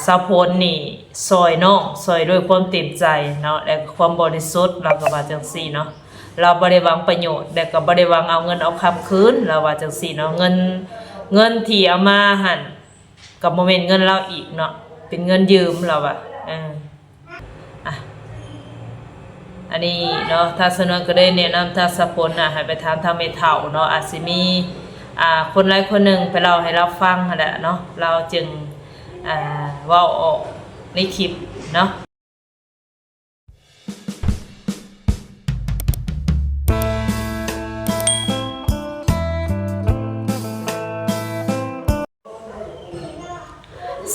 สาวพลนี่ซอยน้องซอยด้วยความเต็มใจเนาะและความบริสุทธิ์เราก็ว่าจังซี่เนาะเราบ่ได้หวังประโยชน์แต่ก็บ่ได้หวังเอาเงินเอาคำคืนเราว่าจังซี่เนาะเงินที่เอามาหั่นก็บ่แม่นเงินเราอีกเนาะเป็นเงินยืมเราว่าอ่ะอันนี้เนาะถ้าสนวนก็ได้แนะนำถ้าสาวพลน่ะให้ไปถามทางแม่เฒ่าเนาะอาจสิมีคนใดคนหนึ่งไปเล่าให้เราฟังนั่นแหละเนาะเราจึงเว้าออกในคลิปเนาะ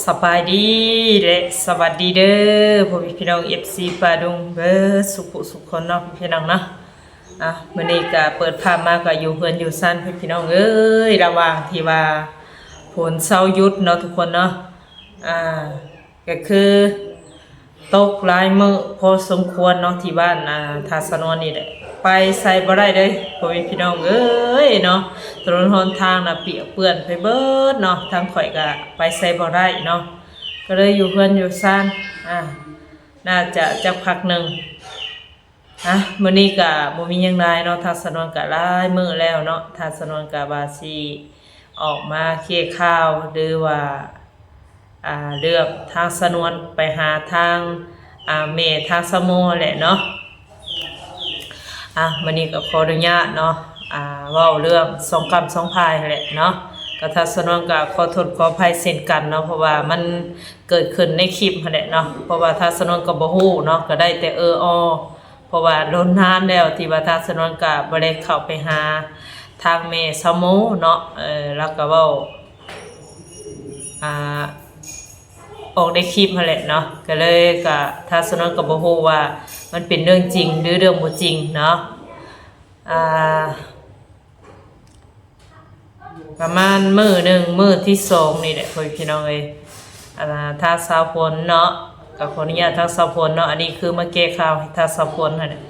สบายดีและสวัสดีเด้อพ่อพี่น้อง FC ปาดุงเบ้อสุขคนเนาะพี่น้องเนาะมื้อนี้ก็เปิดภาพมาก็อยู่เพิ่นอยู่ซั่นพี่น้องเอ้ยระหว่างที่ว่าฝนเช้าหยุดเนาะทุกคนเนาะก็คือตกหลายมื้อพอสมควรเนาะที่บ้านทาสนวนนี่แหละไปใส่บ่ได้เลยพ่อพี่น้องเอ้ยเนาะถนนหนทางน่ะเปียกเปื้อนไปเบิดเนาะทางข่อยก็ไปใส่บ่ได้เนาะก็เลยอยู่เพิ่นอยู่ซ่านน่าจะจักพักหนึงมื้อนี้ก็บ่มีหยังหลายเนาะทาสนวนก็หลายมื้อแล้วเนาะทาสนวนก็ว่าสิออกมาเคลียร์ข่าวหรือว่าเลือกทางสนวนไปหาทางเมทางสมอแหละเนาะวันนี้ก็ขออนุญาตเนาะเว้าเรื่องสองกรรมสองพายแหละเนาะก็ทางสนวนก็ขอโทษขออภัยเช่นกันเนาะเพราะว่ามันเกิดขึ้นในคลิปแหละเนาะเพราะว่าทางสนวนก็บ่ฮู้เนาะก็ได้แต่เพราะว่าล้นนานแล้วที่ว่าทางสนวนก็บ่ได้เข้าไปหาทางเมสมอเนาะแล้วก็เว้าออกในคลิปนั่นแหละเนาะก็เลยก็ถ้าสนวนก็บ่ฮู้ว่ามันเป็นเรื่องจริงหรือเรื่องบ่จริงเนาะประมาณมื้อหนึ่งมื้อที่2นี่แหละพี่น้องเอ้ยถ้าสาวพลเนาะก็ขออนุญาตทางสาวพลเนาะอันนี้คือมาแก้ข่าวให้ทางสาวพลนั่นแหละ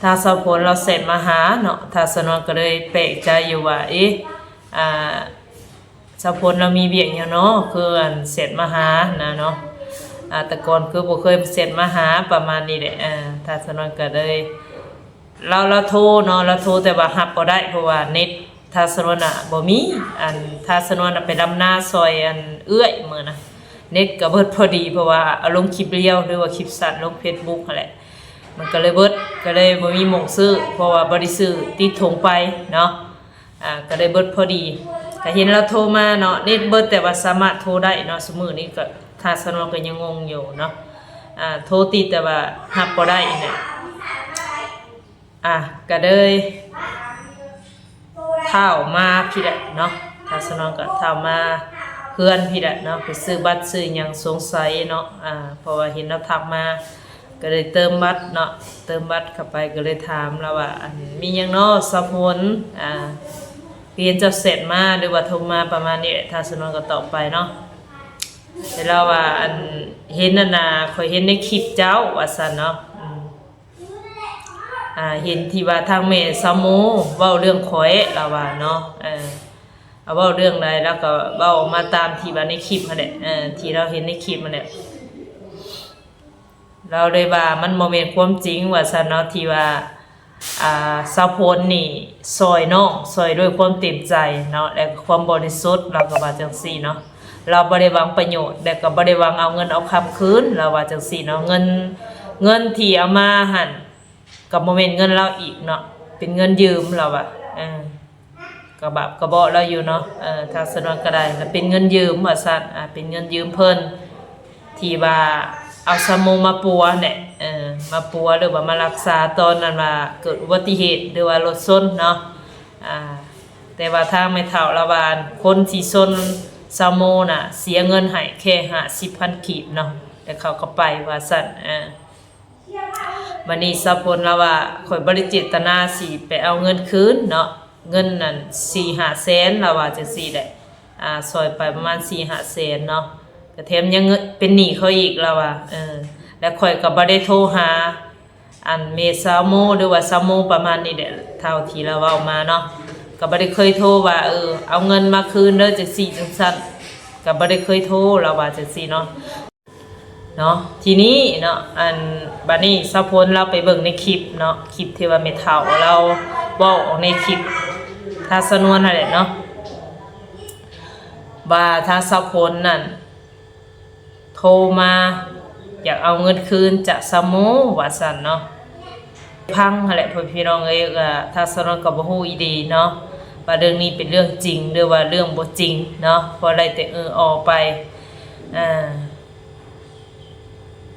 ถ้าสาวพลเราเสร็จมาหาเนาะถ้าสนวนก็เลยแปลกใจอยู่ว่าสาวพลเรามีเวียกอยู่เนาะคือเสร็จมาหานะเนาะแต่ก่อนคือบ่เคยเสร็จมาหาประมาณนี้แหละถ้าสนวนก็เลยเราโทรเนาะเราโทรแต่ว่ารับบ่ได้เพราะว่าเน็ตถ้าสนวนบ่มีถ้าสนวนไปดำนาซอยเอื้อยมื้อนะเน็ตก็เบิดพอดีเพราะว่าเอาลงคลิปเรียวหรือว่าคลิปสั้นลง Facebook นั่นแหละมันก็เลยเบิดก็เลยบ่มีหม้องซื้อเพราะว่าบ่ได้ซื้อติดถุงไปเนาะก็เลยเบิดพอดีก็เห็นเราโทรมาเนาะเน็ตเบิดแต่ว่าสามารถโทรได้เนาะสมื้อนี้ก็ถ้าสนวนก็ยังงงอยู่เนาะโทรติดแต่ว่ารับบ่ได้เนี่ยก็เลยเท่ามาพี่แหละเนาะถ้าสนวนก็เท่ามาเพื่อนพี่แหละเนาะไปซื้อบัตรซื้อหยังสงสัยเนาะเพราะว่าเห็นเราทักมาก็เลยเติมบัตรเนาะเติมบัตรเข้าไปก็เลยถามเราว่ามีหยังเนาะสาวพลเรียนจะเสร็จมาหรือว่าโทรมาประมาณนี้ถ้าสนวนก็ตอบไปเนาะแต่เราว่าเห็นค่อยเห็นในคลิปเจ้าว่าซั่นเนาะเห็นที่ว่าทางแม่สาวโมเว้าเรื่องข่อยเราว่าเนาะเอาเว้าเรื่องใดแล้วก็เว้ามาตามที่ว่าในคลิปนั่นแหละที่เราเห็นในคลิปนั่นแหละเราเลยว่ามันบ่แม่นความจริงว่าซั่นเนาะที่ว่าสาวพลนี่ซอยน้องซอยด้วยความเต็มใจเนาะและความบริสุทธิ์เราก็ว่าจังซี่เนาะเราบ่ได้หวังประโยชน์แต่ก็บ่ได้หวังเอาเงินเอาคำคืนเราว่าจังซี่เนาะเงินที่เอามาหั่นก็บ่แม่นเงินเราอีกเนาะเป็นเงินยืมเราว่าก็แบบก็บอกเราอยู่เนาะถ้าสนวนก็ได้เป็นเงินยืมว่าซั่นเป็นเงินยืมเพิ่นที่ว่าเอาสมองมาปัวเนี่ยมาปัวหรือว่ามารักษาตอนนั้นว่าเกิดอุบัติเหตุหรือว่ารถชนเนาะแต่ว่าทางไม่เท่าละบานคนที่ชนสมองน่ะเสียเงินให้แค่50,000 กีบเนาะแต่เขาก็ไปว่าซั่นวันนี้สาวพลละว่าข่อยบ่ได้เจตนาสิไปเอาเงินคืนเนาะเงินนั่น 4-5 แสนละว่าจังซี่แหละซอยไปประมาณ 4-5 แสนเนาะก็แถมยังเป็นหนี้เขาอีกละว่าแล้วข่อยก็บ่ได้โทรหาเมสาวโมหรือว่าสาวโมประมาณนี้แหละเท่าที่เราเว้ามาเนาะก็บ่ได้เคยโทรว่าเอาเงินมาคืนเด้อจังซี่จังซั่น ก็บ่ได้เคยโทรเราว่าจังซี่เนาะทีนี้เนาะอันบัดนี้สะพลเราไปเบิ่งในคลิปเนาะคลิปที่ว่าแม่เฒ่าเราเว้าออกในคลิปทาสนวนนั่นแหละเนาะว่าถ้าสะพลนั่นโทรมาอยากเอาเงินคืนจากสมูว่าซั่นเนาะพังนั่นแหละพี่น้องเอ้ยก็ทาสนวนก็บ่ฮู้อีดีเนาะว่าเรื่องนี้เป็นเรื่องจริงหรือว่าเรื่องบ่จริงเนาะพอได้แต่ออกไป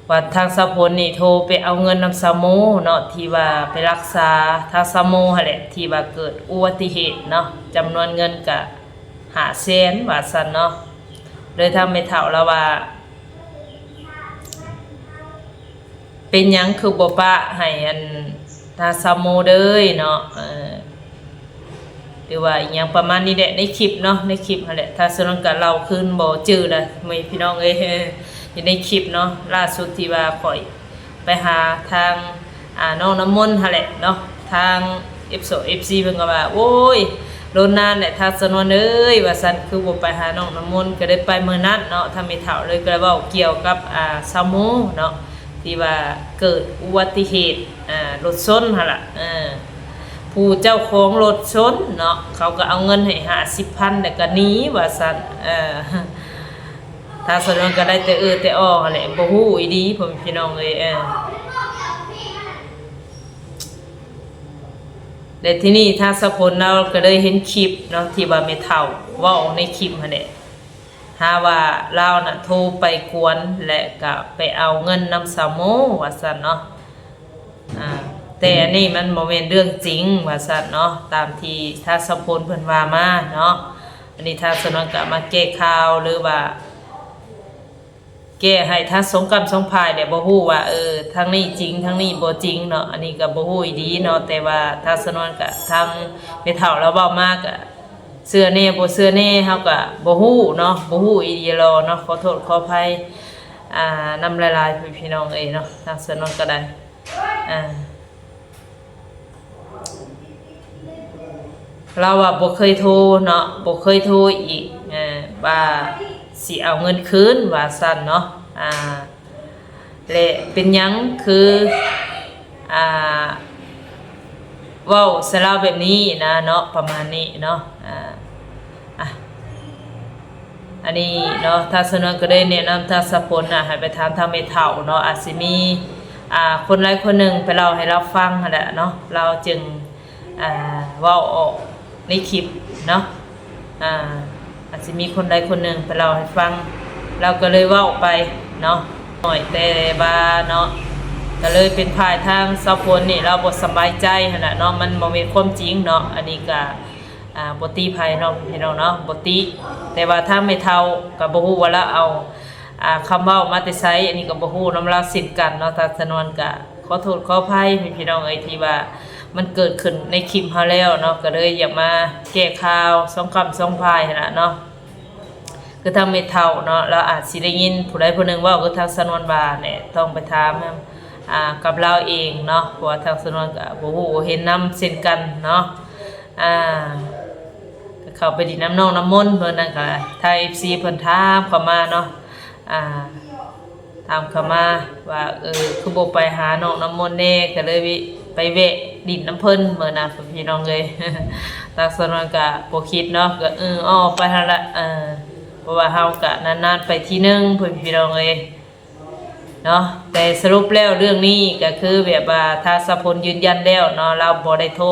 ว่าทางสะพลนี่โทรไปเอาเงินนำสมูเนาะที่ว่าไปรักษาทางสมูหั่นแหละที่ว่าเกิดอุบัติเหตุเนาะจำนวนเงินก็500,000ว่าซั่นเนาะเลยทำให้เฒ่าแล้วว่าเป็นหยังคือบ่ปะให้อันทางสมูเด้ยเนาะหรือว่าอีหยังประมาณนี้แหละในคลิปเนาะในคลิปนั่นแหละถ้าสนนก็เล่าขึ้นบ่จื้อละมื้อพี่น้องเอ้ยอยู่ในคลิปเนาะล่าสุดที่ว่าข่อยไปหาทางน้องน้ำมนต์หั่นแหละเนาะทาง FC เพิ่นก็ว่าโอ้ยโดนนานแหละถ้าสนวนเอ้ยว่าซั่นคือบ่ไปหาน้องน้ำมนต์ก็ได้ไปมื้อนั้นเนาะถ้าไม่เฒ่าเลยก็เว้าเกี่ยวกับซามูเนาะที่ว่าเกิดอุบัติเหตุรถชนหั่นล่ะผู้เจ้าของรถชนเนาะเขาก็เอาเงินให้50,000แล้วก็หนีว่าซั่นถ้าสนวนก็ได้แต่แต่ออกแหละบ่ฮู้อีดีพ่อพี่น้องเอ้ยแต่ที่นี่ถ้าสะพลเราก็ได้เห็นคลิปเนาะที่ว่าแม่เฒ่าเว้าในคลิปหั่นแหละหาว่าเราน่ะโทรไปกวนและก็ไปเอาเงินนำสามูว่าซั่นเนาะแต่อันนี้มันบ่แม่นเรื่องจริงว่าซั่นเนาะตามที่ถ้าสะพลเพิ่นว่ามาเนาะอันนี้ถ้าสนวนก็มาแก้ข่าวหรือว่าแก้ให้ถ้าสงกรรมสงภายบ่ฮู้ว่าทางนี้จริงทางนี้บ่จริงเนาะอันนี้ก็บ่ฮู้อีดีเนาะแต่ว่าถ้าสนวนก็ทางแม่เฒ่าแล้วเว้ามาก็เชื่อแน่บ่เชื่อแน่เฮาก็บ่ฮู้เนาะบ่ฮู้อีดีรอเนาะขอโทษขออภัยนำหลายๆพี่น้องเนาะทางสนวนก็ได้เราว่าบ่เคยโทรเนาะบ่เคยโทรอีกว่าสิเอาเงินคืนว่าซั่นเนาะและเป็นหยังคือเว้าซะแล้วแบบนี้นะเนาะประมาณนี้เนาะอันนี้เนาะถ้าสนวนก็ได้แนะนำถ้าสะพลให้ไปถามทางแม่เฒ่าเนาะอาจสิมีคนใดคนหนึ่งไปเล่าให้เราฟังหั่นแหละเนาะเราจึงเว้าออกในคลิปเนาะอาจจะมีคนใดคนหนึ่งไปเล่าให้ฟังเราก็เลยเว้าไปเนาะหน่อยแต่ว่าเนาะก็เลยเป็นภายทางสะพลนี่เราบ่สบายใจหั่นน่ะเนาะมันบ่แม่นความจริงเนาะอันนี้ก็บ่ติภัยเนาะพี่น้องเนาะบ่ติแต่ว่าถ้าไม่เท่าก็บ่ฮู้ว่าละเอาคำเว้ามาแต่ไสอันนี้ก็บ่ฮู้นำเราสิทธิ์กันเนาะถ้าสนวนก็ขอโทษขออภัยพี่น้องที่ว่ามันเกิดขึ้นในคลิปเฮาแล้วเนาะก็เลยอยากมาแก้ข่าวสองคำสองพายหั่นน่ะเนาะคือทางไม่เท่าเนาะเราอาจสิได้ยินผู้ใดผู้หนึ่งว่าคือทางสนวนบาเนี่ยต้องไปถามกับเราเองเนาะเพราะว่าทางสนวนก็บ่ฮู้เห็นนำเช่นกันเนาะก็เข้าไปดิน้ำน้องน้ำมนต์เพิ่นนั่นก็ทาง FC เพิ่นถามเข้ามาเนาะถามเข้ามาว่าคือบ่ไปหาน้องน้ำมนต์แน่ก็เลยไปแวะดินน้ำเพิ่นมื้อน่ะพี่น้องเอ้ยทางสนวนก็บ่คิดเนาะก็อ้อไปหั่นละเพราะว่าเฮาก็นานๆไปทีนึงพี่น้องเอ้ยเนาะแต่สรุปแล้วเรื่องนี้ก็คือแบบว่าถ้าสะพลยืนยันแล้วเนาะเราบ่ได้โทร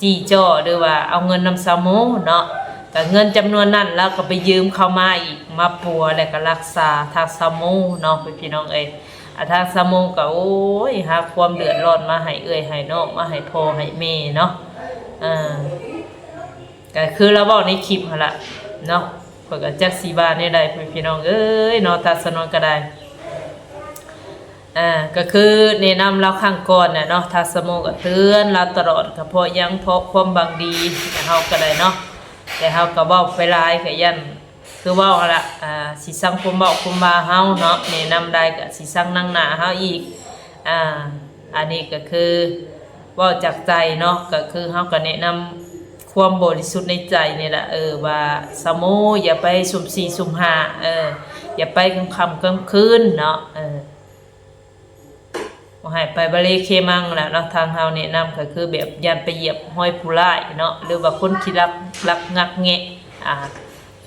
จี้จ้อหรือว่าเอาเงินนำสามูเนาะก็เงินจำนวนนั้นแล้วก็ไปยืมเข้ามาอีกมาปัวแล้วก็รักษาทางสามูเนาะพี่น้องเอ้ยทางสามูก็โอ้ยหาความเดือดร้อนมาให้ให้น้องมาให้พ่อให้แม่เนาะก็คือเราบอกในคลิปหั่นล่ะเนาะเพิ่นก็จักสิว่าแนวใดพี่น้องเอ้ยเนาะถ้าสนวนก็ได้ก็คือแนะนำเราข้างก่อนน่ะเนาะถ้าสมองก็เตือนเราตลอดก็เพราะยังเพราะความบางดีเฮาก็ได้เนาะแต่เฮาก็เว้าไปหลายก็ยันคือเว้าหั่นล่ะสิสังคมเว้าคุมว่าเฮาเนาะแนะนำได้ก็สิสังนั่งหน้าเฮาอีกอันนี้ก็คือเว้าจากใจเนาะก็คือเฮาก็แนะนำค ความบริสุทธิ์ในใจนี่แหละว่าสะโมอย่าไปสุ่มสี่สุ่มห้าอย่าไปกลางค่ำกลางคืนเนาะบ่ให้ไปบริเคมังแหละเนาะทางเฮาแนะนำก็คือแบบยันไปเหยียบห้อยผู้ร้ายเนาะหรือว่าคนที่ลักงักแงะ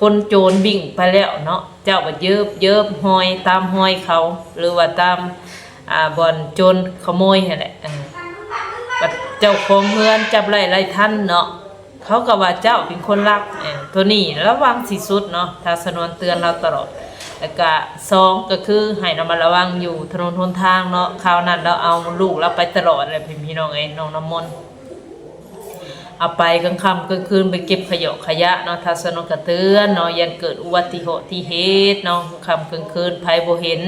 คนโจรวิ่งไปแล้วเนาะเจ้าก็เยิบห้อยตามห้อยเขาหรือว่าตามบ่อนโจรขโมยนั่นแหละบัดเจ้าของเฮือนจับไล่ทันเนาะเขาก็ว่าเจ้าเป็นคนลักตัวนี้ระวังที่สุดเนาะถ้าสนวนเตือนเราตลอดแล้วก็2ก็คือให้เรามาระวังอยู่ถนนหนทางเนาะคราวนั้นเราเอาลูกเราไปตลอดเลยพี่น้องน้องน้ำมนต์เอาไปกลางค่ำกลางคืนไปเก็บขยะเนาะถ้าสนวนก็เตือนเนาะยันเกิดอุบัติเหตุเนาะค่ำกลางคืนไผบ่เห็น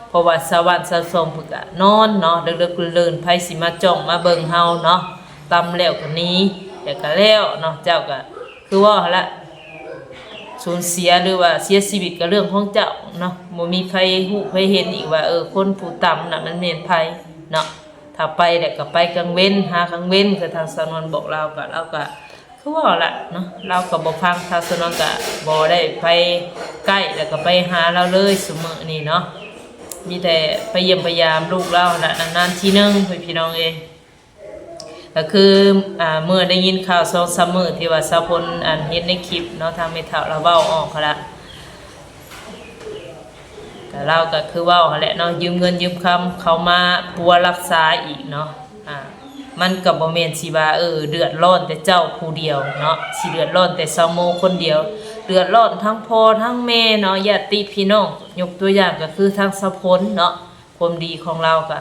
เพราะว่าสวรรค์สะสมพึกะนอนเนาะเลิกๆลื่นๆไผสิมาจ้องมาเบิ่งเฮาเนาะตำแล้วก็นี้แต่ก็แล้วเนาะเจ้าก็คือว่าละสูญเสียหรือว่าเสียชีวิตก็เรื่องของเจ้าเนาะบ่มีใครฮู้ใครเห็นอีกว่าคนผู้ต่ำน่ะมันแม่นไผเนาะถ้าไปแล้วก็ไปกลางเว้นหากลางเว้นคือทางสนวนบอกเราก็คือว่าละเนาะเราก็บ่ฟังทางสนวนก็บ่ได้ไปใกล้แล้วก็ไปหาเราเลยซุมื้อนี้เนาะมีแต่ไปเยี่ยมพยายามลูกเราน่ะนานๆทีนึงพี่น้องก็คือเมื่อได้ยินข่าว2-3มื้อที่ว่าสาวพลเห็นในคลิปเนาะทางแม่เฒ่าเราเว้าออกค่ะละก็เราก็คือเว้าหั่นแหละเนาะยืมเงินยืมคำเขามาปัวรักษาอีกเนาะมันก็บ่แม่นสิว่าเดือดร้อนแต่เจ้าผู้เดียวเนาะสิเดือดร้อนแต่สาวโมคนเดียวเดือดร้อนทั้งพ่อทั้งแม่เนาะญาติพี่น้องยกตัวอย่างก็คือทางสาวพลเนาะความดีของเราก็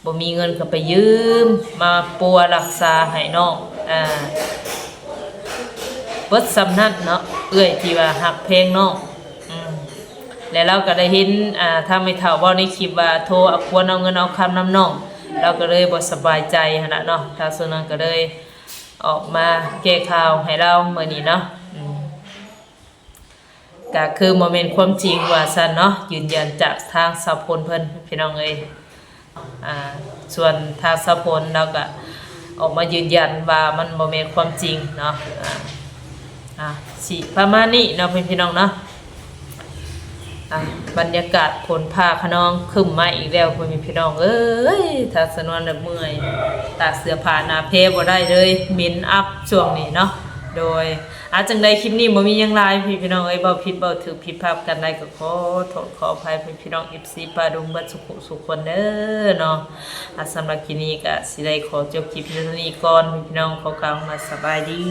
บ่มีเงินก็ไปยืมมาปัวรักษาให้น้องเบิดสำนักเนาะที่ว่าหักเพลงน้องแล้วเราก็ได้เห็นถ้าไม่เฒ่าเว้าในคลิปว่าโทรควรเอาเงินเอาคำนำน้องเราก็เลยบ่สบายใจหั่นน่ะเนาะทางส่วนนั้นก็เลยออกมาแก้ข่าวให้เรามื้อนี้เนาะก็คือบ่แม่นความจริงว่าซั่นเนาะยืนยันจากทางสาวพลเพิ่นพี่น้องส่วนทางสาวพลเราก็ออกมายืนยันว่ามันบ่แม่นความจริงเนาะสิประมาณนี้เนาะพี่น้องเนาะบรรยากาศฝนฟ้าคะนองครึ้มมาอีกแล้วพี่น้องถ้าสนวนแบบเมื่อยตากเสื้อผ้าหน้าเพบ่ได้เลยมินอัพช่วงนี้เนาะโดยจังใดคลิปนี้บ่มีหยังหลายพี่น้องเว้าผิดเว้าถูกผิดพลาดกันได้ก็ขอโทษขออภัยพี่น้อง FC ปาดุงเบิดสุขคนเด้อเนาะสำหรับคลิปนี้ก็สิได้ขอจบคลิปเพียงเท่านี้ก่อนพี่น้องขอกล่าวว่าสบายดี